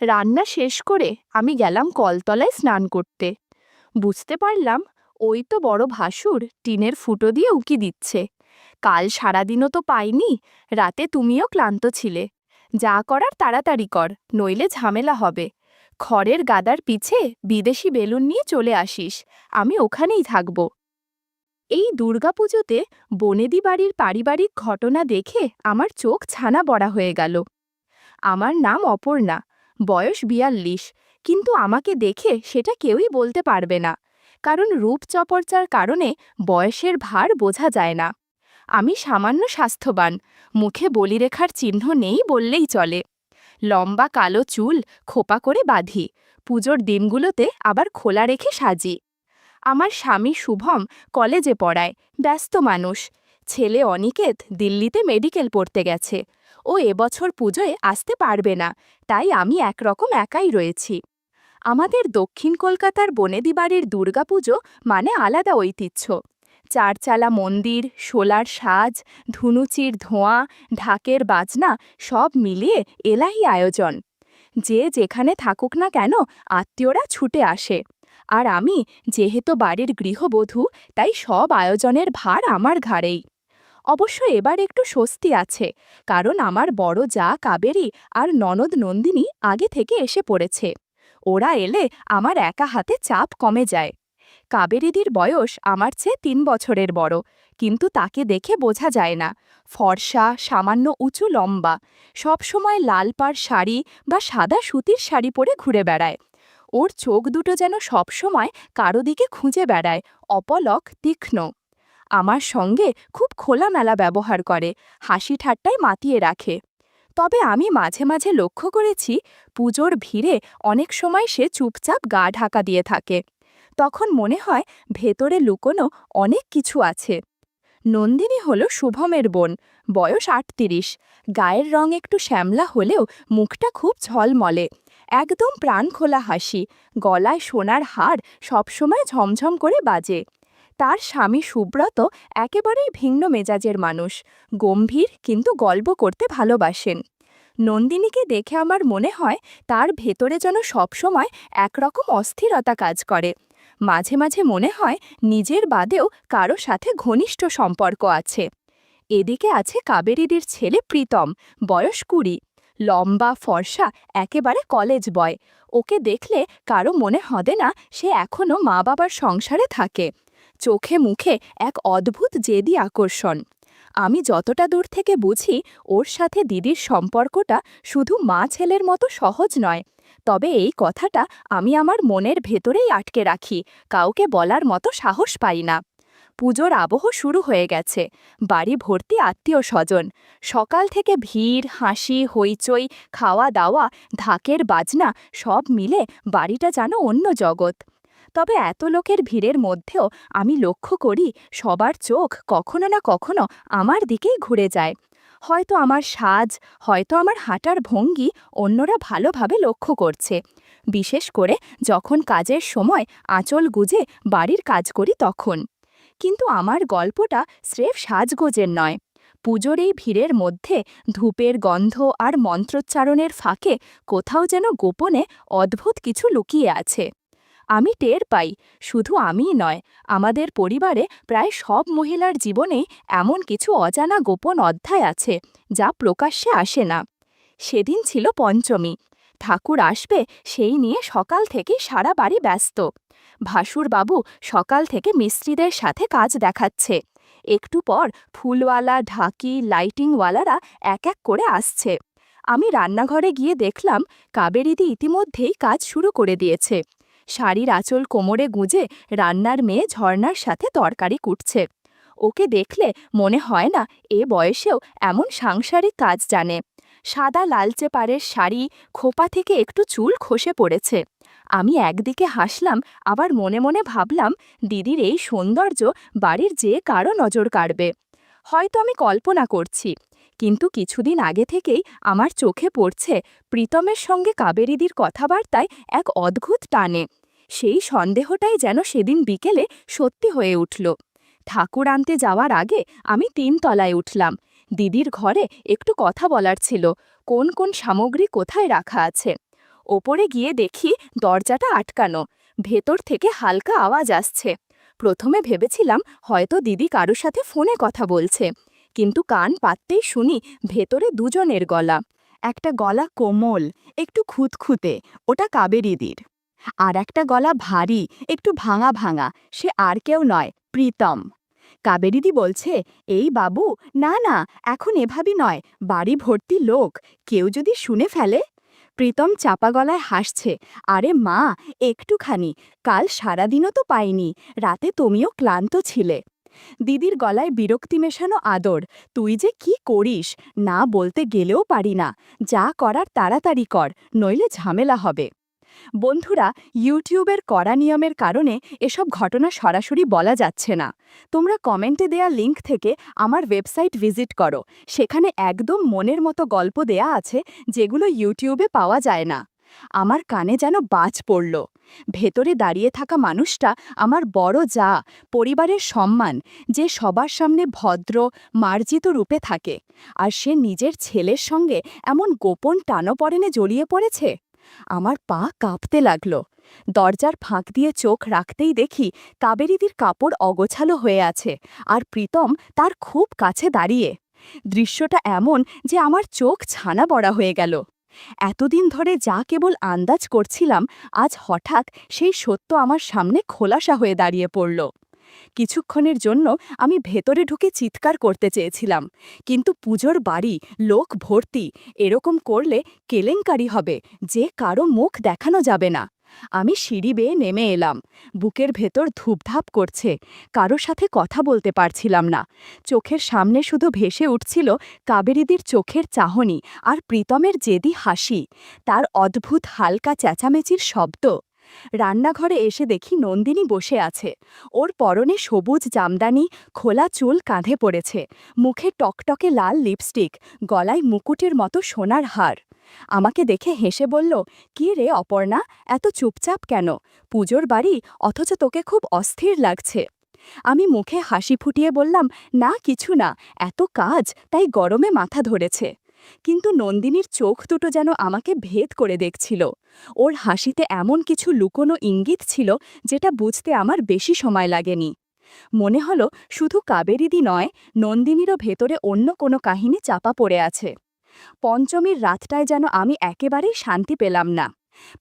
রান্না শেষ করে আমি গেলাম কলতলায় স্নান করতে। বুঝতে পারলাম ওই তো বড় ভাসুর টিনের ফুটো দিয়ে উকি দিচ্ছে। কাল সারাদিনও তো পাইনি, রাতে তুমিও ক্লান্ত ছিলে। যা করার তাড়াতাড়ি কর, নইলে ঝামেলা হবে। খড়ের গাদার পিছে বিদেশি বেলুন নিয়ে চলে আসিস, আমি ওখানেই থাকব। এই দুর্গাপুজোতে বনেদি বাড়ির পারিবারিক ঘটনা দেখে আমার চোখ ছানা বড়া হয়ে গেল। আমার নাম অপর্ণা, বয়স ৪২, কিন্তু আমাকে দেখে সেটা কেউই বলতে পারবে না, কারণ রূপচর্চার কারণে বয়সের ভার বোঝা যায় না। আমি সামান্য স্বাস্থ্যবান, মুখে বলিরেখার চিহ্ন নেই বললেই চলে। লম্বা কালো চুল খোপা করে বাঁধি, পুজোর দিনগুলোতে আবার খোলা রেখে সাজি। আমার স্বামী শুভম কলেজে পড়ায়, ব্যস্ত মানুষ। ছেলে অনিকেত দিল্লিতে মেডিকেল পড়তে গেছে। ও এবছর পুজোয় আসতে পারবে না, তাই আমি একরকম একাই রয়েছি। আমাদের দক্ষিণ কলকাতার বনেদি বাড়ির দুর্গাপুজো মানে আলাদা ঐতিহ্য। চারচালা মন্দির, শোলার সাজ, ধুনুচির ধোঁয়া, ঢাকের বাজনা, সব মিলিয়ে এলাহি আয়োজন। যে যেখানে থাকুক না কেন, আত্মীয়রা ছুটে আসে। আর আমি যেহেতু বাড়ির গৃহবধূ, তাই সব আয়োজনের ভার আমার ঘাড়েই। অবশ্য এবার একটু স্বস্তি আছে, কারণ আমার বড় যা কাবেরী আর ননদ নন্দিনী আগে থেকে এসে পড়েছে। ওরা এলে আমার একা হাতে চাপ কমে যায়। কাবেরীদির বয়স আমার চেয়ে ৩ বছরের বড়, কিন্তু তাকে দেখে বোঝা যায় না। ফর্সা, সামান্য উঁচু লম্বা, সবসময় লাল পাড় শাড়ি বা সাদা সুতির শাড়ি পরে ঘুরে বেড়ায়। ওর চোখ দুটো যেন সবসময় কারো দিকে খুঁজে বেড়ায়, অপলক, তীক্ষ্ণ। আমার সঙ্গে খুব খোলামেলা ব্যবহার করে, হাসি ঠাট্টায় মাতিয়ে রাখে। তবে আমি মাঝে মাঝে লক্ষ্য করেছি, পুজোর ভিড়ে অনেক সময় সে চুপচাপ গা ঢাকা দিয়ে থাকে। তখন মনে হয় ভেতরে লুকোনো অনেক কিছু আছে। নন্দিনী হল শুভমের বোন, বয়স ৩৮। গায়ের রং একটু শ্যামলা হলেও মুখটা খুব ঝলমলে, একদম প্রাণখোলা হাসি, গলায় সোনার হার সবসময় ঝমঝম করে বাজে। তার স্বামী সুব্রত একেবারেই ভিন্ন মেজাজের মানুষ, গম্ভীর কিন্তু গল্প করতে ভালোবাসেন। নন্দিনীকে দেখে আমার মনে হয় তার ভেতরে যেন সবসময় একরকম অস্থিরতা কাজ করে। মাঝে মাঝে মনে হয় নিজের বাদেও কারো সাথে ঘনিষ্ঠ সম্পর্ক আছে। এদিকে আছে কাবেরীদির ছেলে প্রীতম, বয়স ২০, লম্বা ফর্সা, একেবারে কলেজ বয়। ওকে দেখলে কারো মনে হবে না সে এখনও মা বাবার সংসারে থাকে। চোখে মুখে এক অদ্ভুত জেদি আকর্ষণ। আমি যতটা দূর থেকে বুঝি, ওর সাথে দিদির সম্পর্কটা শুধু মা ছেলের মতো সহজ নয়। তবে এই কথাটা আমি আমার মনের ভেতরেই আটকে রাখি, কাউকে বলার মতো সাহস পাই না। পুজোর আবহ শুরু হয়ে গেছে, বাড়ি ভর্তি আত্মীয় স্বজন। সকাল থেকে ভিড়, হাসি, হইচই, খাওয়া দাওয়া, ঢাকের বাজনা, সব মিলে বাড়িটা যেন অন্য জগৎ। তবে এত লোকের ভিড়ের মধ্যেও আমি লক্ষ্য করি সবার চোখ কখনো না কখনো আমার দিকেই ঘুরে যায়। হয়তো আমার সাজ, হয়তো আমার হাঁটার ভঙ্গি অন্যরা ভালোভাবে লক্ষ্য করছে। বিশেষ করে যখন কাজের সময় আঁচল গুজে বাড়ির কাজ করি তখন। কিন্তু আমার গল্পটা স্রেফ সাজগোজের নয়। পুজোর এই ভিড়ের মধ্যে ধূপের গন্ধ আর মন্ত্রোচ্চারণের ফাঁকে কোথাও যেন গোপনে অদ্ভুত কিছু লুকিয়ে আছে। আমি টের পাই, শুধু আমিই নয়, আমাদের পরিবারে প্রায় সব মহিলার জীবনে এমন কিছু অজানা গোপন অধ্যায় আছে, যা প্রকাশ্যে আসে না। সেদিন ছিল পঞ্চমী। ঠাকুর আসবে সেই নিয়ে সকাল থেকে সারা বাড়ি ব্যস্ত। ভাসুর বাবু সকাল থেকে মিস্ত্রিদের সাথে কাজ দেখাচ্ছে। একটু পর ফুলওয়ালা, ঢাকি, লাইটিংওয়ালারা এক এক করে আসছে। আমি রান্নাঘরে গিয়ে দেখলাম কাবেরীদি ইতিমধ্যেই কাজ শুরু করে দিয়েছে। শাড়ির আঁচল কোমরে গুঁজে রান্নার মেয়ে ঝর্ণার সাথে তরকারি কুটছে। ওকে দেখলে মনে হয় না এ বয়সেও এমন সাংসারিক কাজ জানে। সাদা লালচে পাড়ের শাড়ি, খোপা থেকে একটু চুল খসে পড়েছে। আমি একদিকে হাসলাম, আবার মনে মনে ভাবলাম দিদির এই সৌন্দর্য বাড়ির যে কারো নজর কাড়বে। হয়তো আমি কল্পনা করছি, কিন্তু কিছুদিন আগে থেকেই আমার চোখে পড়ছে প্রীতমের সঙ্গে কাবেরীদির কথাবার্তায় এক অদ্ভুত টানে। সেই সন্দেহটাই যেন সেদিন বিকেলে সত্যি হয়ে উঠল। ঠাকুর আনতে যাওয়ার আগে আমি ৩ তলায় উঠলাম। দিদির ঘরে একটু কথা বলার ছিল, কোন কোন সামগ্রী কোথায় রাখা আছে। ওপরে গিয়ে দেখি দরজাটা আটকানো, ভেতর থেকে হালকা আওয়াজ আসছে। প্রথমে ভেবেছিলাম হয়তো দিদি কারোর সাথে ফোনে কথা বলছে, কিন্তু কান পাততেই শুনি ভেতরে দুজনের গলা। একটা গলা কোমল, একটু খুঁতখুঁতে, ওটা কাবেরীদির। আর একটা গলা ভারী, একটু ভাঙা ভাঙা, সে আর কেউ নয়, প্রীতম। কাবেরীদি বলছে, এই বাবু, না না, এখন এভাবে নয়, বাড়ি ভর্তি লোক, কেউ যদি শুনে ফেলে। প্রীতম চাপা গলায় হাসছে, আরে মা, একটুখানি, কাল সারাদিনও তো পাইনি, রাতে তুমিও ক্লান্ত ছিলে। দিদির গলায় বিরক্তি মেশানো আদর, তুই যে কি করিস, না বলতে গেলেও পারি না, যা করার তাড়াতাড়ি কর, নইলে ঝামেলা হবে। বন্ধুরা, ইউটিউবের কড়া নিয়মের কারণে এসব ঘটনা সরাসরি বলা যাচ্ছে না। তোমরা কমেন্টে দেয়া লিংক থেকে আমার ওয়েবসাইট ভিজিট করো, সেখানে একদম মনের মতো গল্প দেয়া আছে, যেগুলো ইউটিউবে পাওয়া যায় না। আমার কানে যেন বাজ পড়ল। ভেতরে দাঁড়িয়ে থাকা মানুষটা আমার বড় যা, পরিবারের সম্মান, যে সবার সামনে ভদ্র, মার্জিত রূপে থাকে, আর সে নিজের ছেলের সঙ্গে এমন গোপন টানাপড়েনে জড়িয়ে পড়েছে। আমার পা কাঁপতে লাগল। দরজার ফাঁক দিয়ে চোখ রাখতেই দেখি কাবেরীদির কাপড় অগোছালো হয়ে আছে, আর প্রীতম তার খুব কাছে দাঁড়িয়ে। দৃশ্যটা এমন যে আমার চোখ ছানা বড়া হয়ে গেল। এতদিন ধরে যা কেবল আন্দাজ করছিলাম, আজ হঠাৎ সেই সত্য আমার সামনে খোলাসা হয়ে দাঁড়িয়ে পড়ল। কিছুক্ষণের জন্য আমি ভেতরে ঢুকে চিৎকার করতে চেয়েছিলাম, কিন্তু পুজোর বাড়ি, লোক ভর্তি, এরকম করলে কেলেঙ্কারি হবে, যে কারো মুখ দেখানো যাবে না। আমি সিঁড়ি বেয়ে নেমে এলাম, বুকের ভেতর ধূপধাপ করছে, কারো সাথে কথা বলতে পারছিলাম না। চোখের সামনে শুধু ভেসে উঠছিল কাবেরীদির চোখের চাহনি আর প্রীতমের জেদি হাসি, তার অদ্ভুত হালকা চেঁচামেচির শব্দ। রান্নাঘরে এসে দেখি নন্দিনী বসে আছে, ওর পরনে সবুজ জামদানি, খোলা চুল কাঁধে পড়েছে, মুখে টকটকে লাল লিপস্টিক, গলায় মুকুটের মতো সোনার হার। আমাকে দেখে হেসে বলল, কি রে অপর্ণা, এত চুপচাপ কেন? পুজোর বাড়ি, অথচ তোকে খুব অস্থির লাগছে। আমি মুখে হাসি ফুটিয়ে বললাম, না কিছু না, এত কাজ, তাই গরমে মাথা ধরেছে। কিন্তু নন্দিনীর চোখ দুটো যেন আমাকে ভেদ করে দেখছিল। ওর হাসিতে এমন কিছু লুকোনো ইঙ্গিত ছিল, যেটা বুঝতে আমার বেশি সময় লাগেনি। মনে হলো শুধু কাবেরীদি নয়, নন্দিনীরও ভেতরে অন্য কোনো কাহিনী চাপা পড়ে আছে। পঞ্চমীর রাতটায় যেন আমি একেবারেই শান্তি পেলাম না।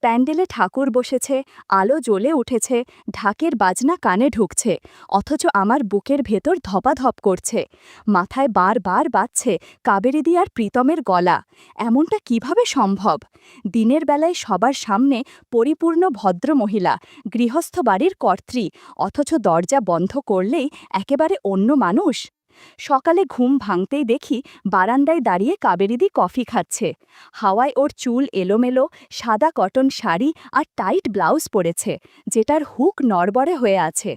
প্যান্ডেলে ঠাকুর বসেছে, আলো জ্বলে উঠেছে, ঢাকের বাজনা কানে ঢুকছে, অথচ আমার বুকের ভেতর ধপাধপ করছে। মাথায় বারবার বাজছে কাবেরীদি আর প্রীতমের গলা। এমনটা কিভাবে সম্ভব? দিনের বেলায় সবার সামনে পরিপূর্ণ ভদ্র মহিলা, গৃহস্থ বাড়ির কর্ত্রী, অথচ দরজা বন্ধ করলেই একেবারে অন্য মানুষ। সকালে ঘুম ভাঙতেই দেখি বারান্দায় দাঁড়িয়ে কাবেরীদি কফি খাচ্ছে। হাওয়ায় ওর চুল এলোমেলো, সাদা কটন শাড়ি আর টাইট ব্লাউজ পরেছে, যেটার হুক নড়বড়ে হয়ে আছে।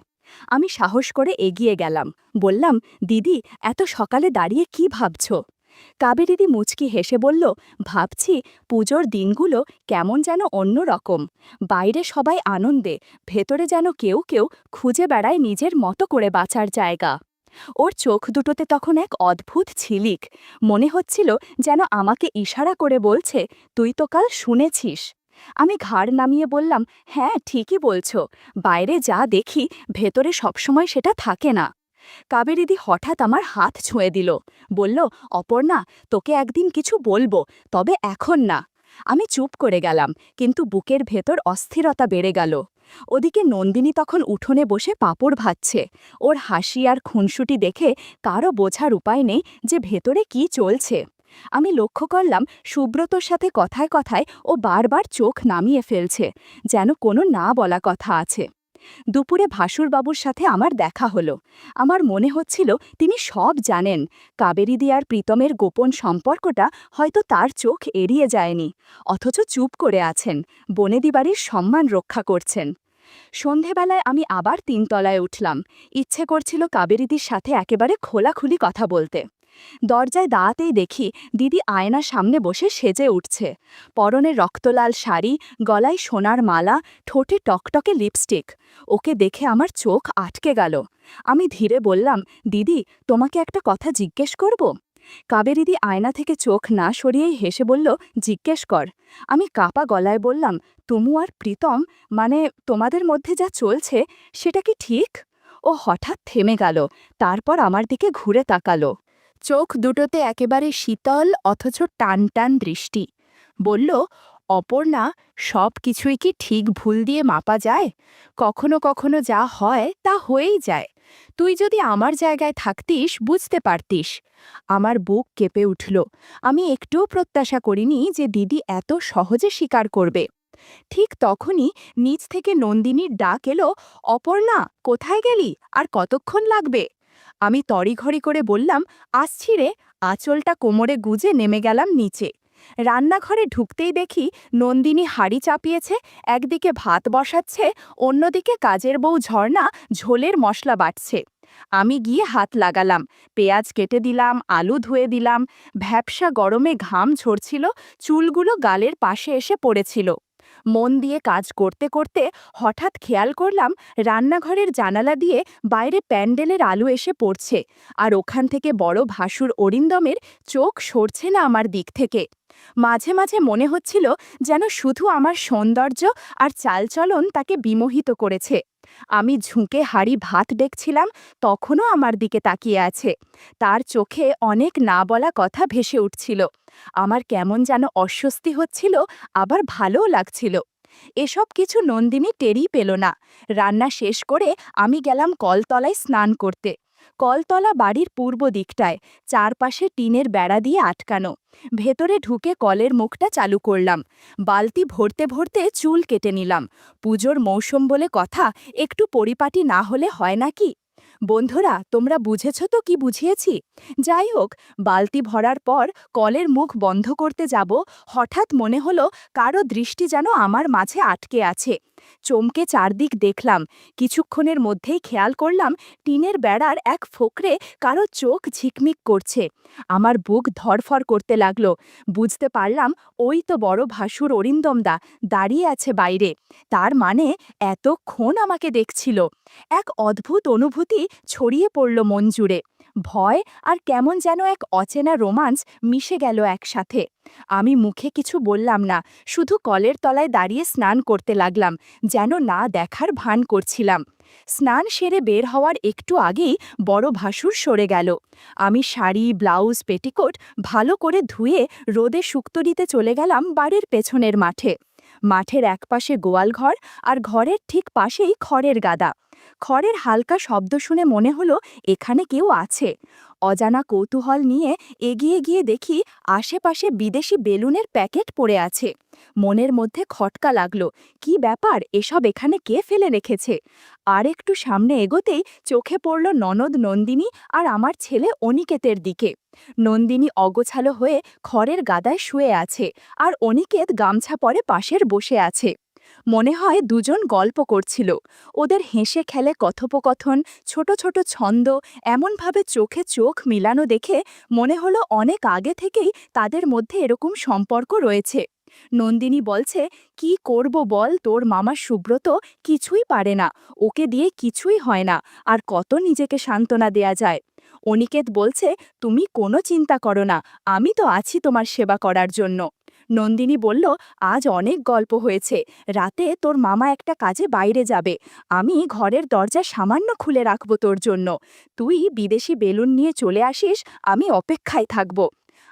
আমি সাহস করে এগিয়ে গেলাম, বললাম, দিদি, এত সকালে দাঁড়িয়ে কি ভাবছ? কাবেরীদি মুচকি হেসে বলল, ভাবছি পুজোর দিনগুলো কেমন যেন অন্য রকম। বাইরে সবাই আনন্দে, ভেতরে যেন কেউ কেউ খুঁজে বেড়ায় নিজের মতো করে বাঁচার জায়গা। ওর চোখ দুটোতে তখন এক অদ্ভুত ঝিলিক, মনে হচ্ছিল যেন আমাকে ইশারা করে বলছে, তুই তো কাল শুনেছিস। আমি ঘাড় নামিয়ে বললাম, হ্যাঁ ঠিকই বলছো, বাইরে যা দেখি ভেতরে সবসময় সেটা থাকে না। কাবেরীদি হঠাৎ আমার হাত ছুঁয়ে দিল, বলল, অপর্ণা, তোকে একদিন কিছু বলবো, তবে এখন না। আমি চুপ করে গেলাম, কিন্তু বুকের ভেতর অস্থিরতা বেড়ে গেল। ওদিকে নন্দিনী তখন উঠোনে বসে পাঁপড় ভাজছে। ওর হাসি আর খুনসুটি দেখে কারও বোঝার উপায় নেই যে ভেতরে কি চলছে। আমি লক্ষ্য করলাম সুব্রতর সাথে কথায় কথায় ও বারবার চোখ নামিয়ে ফেলছে, যেন কোনো না বলা কথা আছে। দুপুরে ভাসুরবাবুর সাথে আমার দেখা হলো। আমার মনে হচ্ছিল তিনি সব জানেন। কাবেরীদি আর প্রীতমের গোপন সম্পর্কটা হয়তো তার চোখ এড়িয়ে যায়নি, অথচ চুপ করে আছেন, বনেদি বাড়ির সম্মান রক্ষা করছেন। সন্ধেবেলায় আমি আবার ৩ তলায় উঠলাম। ইচ্ছে করছিল কাবেরীদির সাথে একেবারে খোলাখুলি কথা বলতে। দরজায় দাঁড়াতেই দেখি দিদি আয়নার সামনে বসে সেজে উঠছে। পরনে রক্তলাল শাড়ি, গলায় সোনার মালা, ঠোঁটে টকটকে লিপস্টিক। ওকে দেখে আমার চোখ আটকে গেল। আমি ধীরে বললাম, দিদি, তোমাকে একটা কথা জিজ্ঞেস করব? কাবেরীদি আয়না থেকে চোখ না সরিয়েই হেসে বলল, জিজ্ঞেস কর। আমি কাপা গলায় বললাম, তুমু আর প্রীতম, মানে তোমাদের মধ্যে যা চলছে সেটা কি ঠিক? ও হঠাৎ থেমে গেল, তারপর আমার দিকে ঘুরে তাকালো। চোখ দুটোতে একেবারে শীতল অথচ টান টান দৃষ্টি। বলল, অপর্ণা, সব কিছুই কি ঠিক ভুল দিয়ে মাপা যায়? কখনো কখনো যা হয় তা হয়েই যায়। তুই যদি আমার জায়গায় থাকতিস বুঝতে পারতিস। আমার বুক কেঁপে উঠল। আমি একটুও প্রত্যাশা করিনি যে দিদি এত সহজে স্বীকার করবে। ঠিক তখনই নিচ থেকে নন্দিনীর ডাক এলো, অপর্ণা, কোথায় গেলি? আর কতক্ষণ লাগবে? আমি তড়িঘড়ি করে বললাম, আসছি রে। আঁচলটা কোমরে গুজে নেমে গেলাম নিচে। রান্নাঘরে ঢুকতেই দেখি নন্দিনী হাঁড়ি চাপিয়েছে, একদিকে ভাত বসাচ্ছে, অন্যদিকে কাজের বউ ঝর্ণা ঝোলের মশলা বাটছে। আমি গিয়ে হাত লাগালাম, পেঁয়াজ কেটে দিলাম, আলু ধুয়ে দিলাম। ভ্যাপসা গরমে ঘাম ঝরছিল, চুলগুলো গালের পাশে এসে পড়েছিল। মন দিয়ে কাজ করতে করতে হঠাৎ খেয়াল করলাম রান্নাঘরের জানালা দিয়ে বাইরে প্যান্ডেলের আলো এসে পড়ছে, আর ওখান থেকে বড় ভাসুর অরিন্দমের চোখ সরছে না আমার দিক থেকে। মাঝে মাঝে মনে হচ্ছিল যেন শুধু আমার সৌন্দর্য আর চালচলন তাকে বিমোহিত করেছে। আমি ঝুঁকে হাড়ি ভাত দেখছিলাম, তখনও আমার দিকে তাকিয়ে আছে। তার চোখে অনেক না বলা কথা ভেসে উঠছিল। আমার কেমন যেন অস্বস্তি হচ্ছিল, আবার ভালোও লাগছিল। এসব কিছু নন্দিনী টেরই পেল না। রান্না শেষ করে আমি গেলাম কলতলায় স্নান করতে। কলতলা বাড়ির পূর্ব দিকটায়, চারপাশে টিনের বেড়া দিয়ে আটকানো। ভেতরে ঢুকে কলের মুখটা চালু করলাম। বালতি ভরতে ভরতে চুল কেটে নিলাম। পুজোর মৌসুম বলে কথা, একটু পরিপাটি না হলে হয় নাকি? বন্ধুরা, তোমরা বুঝেছ তো কি বুঝিয়েছি? যাই হোক, বালতি ভরার পর কলের মুখ বন্ধ করতে যাব, হঠাৎ মনে হলো কারো দৃষ্টি যেন আমার মাঝে আটকে আছে। চমকে চারদিক দেখলাম। কিছুক্ষণের মধ্যেই খেয়াল করলাম টিনের বেড়ার এক ফোকরে কারো চোখ ঝিকমিক করছে। আমার বুক ধরফর করতে লাগলো। বুঝতে পারলাম ওই তো বড় ভাসুর অরিন্দমদা দাঁড়িয়ে আছে বাইরে। তার মানে এতক্ষণ আমাকে দেখছিল। এক অদ্ভুত অনুভূতি ছড়িয়ে পড়ল মন জুড়ে। ভয় আর কেমন যেন এক অচেনা রোমাঞ্চ মিশে গেল একসাথে। আমি মুখে কিছু বললাম না, শুধু কলের তলায় দাঁড়িয়ে স্নান করতে লাগলাম, যেন না দেখার ভান করছিলাম। স্নান সেরে বের হওয়ার একটু আগেই বড় ভাসুর সরে গেল। আমি শাড়ি, ব্লাউজ, পেটিকোট ভালো করে ধুয়ে রোদে শুক্তো দিতে চলে গেলাম বাড়ির পেছনের মাঠে। মাঠের একপাশে গোয়ালঘর, আর ঘরের ঠিক পাশেই খড়ের গাদা। খড়ের হালকা শব্দ শুনে মনে হলো এখানে কেউ আছে। অজানা কৌতূহল নিয়ে এগিয়ে গিয়ে দেখি আশেপাশে বিদেশি বেলুনের প্যাকেট পড়ে আছে। মনের মধ্যে খটকা লাগলো, কি ব্যাপার, এসব এখানে কে ফেলে রেখেছে? আর একটু সামনে এগোতেই চোখে পড়ল ননদ নন্দিনী আর আমার ছেলে অনিকেতের দিকে। নন্দিনী অগোছালো হয়ে খড়ের গাদায় শুয়ে আছে, আর অনিকেত গামছা পরে পাশের বসে আছে। মনে হয় দুজন গল্প করছিল। ওদের হেসে খেলে কথোপকথন, ছোট ছোট ছন্দ, এমনভাবে চোখে চোখ মিলানো দেখে মনে হলো অনেক আগে থেকেই তাদের মধ্যে এরকম সম্পর্ক রয়েছে। নন্দিনী বলছে, কি করব বল, তোর মামা সুব্রত কিছুই পারে না, ওকে দিয়ে কিছুই হয় না, আর কত নিজেকে সান্ত্বনা দেয়া যায়। অনিকেত বলছে, তুমি কোনো চিন্তা করো না, আমি তো আছি তোমার সেবা করার জন্য। নন্দিনী বলল, আজ অনেক গল্প হয়েছে, রাতে তোর মামা একটা কাজে বাইরে যাবে, আমি ঘরের দরজা সামান্য খুলে রাখব তোর জন্য। তুই বিদেশি বেলুন নিয়ে চলে আসিস, আমি অপেক্ষায় থাকব।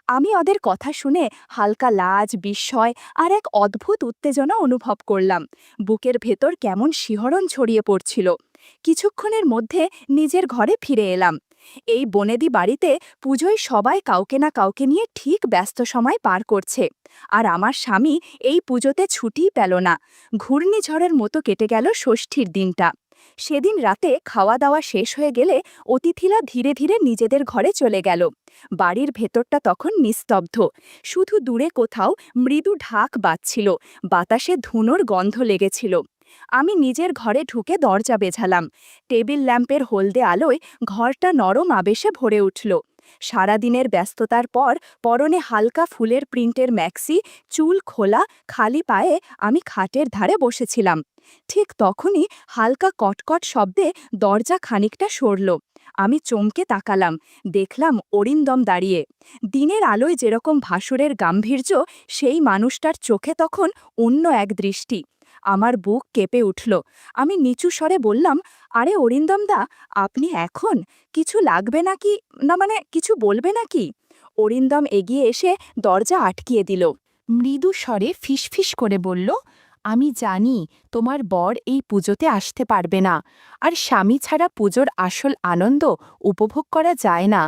আমি ওদের কথা শুনে হালকা লাজ, বিস্ময় আর এক অদ্ভুত উত্তেজনা অনুভব করলাম। বুকের ভেতর কেমন শিহরণ ছড়িয়ে পড়ছিল। কিছুক্ষণের মধ্যে নিজের ঘরে ফিরে এলাম। এই বনেদি বাড়িতে পুজোয় সবাই কাউকে না কাউকে নিয়ে ঠিক ব্যস্ত সময় পার করছে, আর আমার স্বামী এই পুজোতে ছুটিই পেল না। ঘূর্ণিঝড়ের মতো কেটে গেল ষষ্ঠীর দিনটা। সেদিন রাতে খাওয়া দাওয়া শেষ হয়ে গেলে অতিথিরা ধীরে ধীরে নিজেদের ঘরে চলে গেল। বাড়ির ভেতরটা তখন নিস্তব্ধ, শুধু দূরে কোথাও মৃদু ঢাক বাজছিল, বাতাসে ধুনোর গন্ধ লেগেছিল। আমি নিজের ঘরে ঢুকে দরজা বেঝালাম। টেবিল ল্যাম্পের হলদে আলোয় ঘরটা নরম আবেশে ভরে উঠল। সারাদিনের ব্যস্ততার পর পরনে হালকা ফুলের প্রিন্টের ম্যাক্সি, চুল খোলা, খালি পায়ে আমি খাটের ধারে বসেছিলাম। ঠিক তখনই হালকা কটকট শব্দে দরজা খানিকটা সরল। আমি চমকে তাকালাম, দেখলাম অরিন্দম দাঁড়িয়ে। দিনের আলোয় যেরকম ভাসুরের গাম্ভীর্য, সেই মানুষটার চোখে তখন অন্য এক দৃষ্টি। আমার বুক কেঁপে উঠল। আমি নিচু স্বরে বললাম, আরে অরিন্দম দা, আপনি এখন কিছু লাগবে নাকি, না মানে কিছু বলবে নাকি? অরিন্দম এগিয়ে এসে দরজা আটকিয়ে দিল। মৃদু স্বরে ফিসফিস করে বলল, আমি জানি তোমার বর এই পুজোতে আসতে পারবে না, আর স্বামী ছাড়া পুজোর আসল আনন্দ উপভোগ করা যায় না।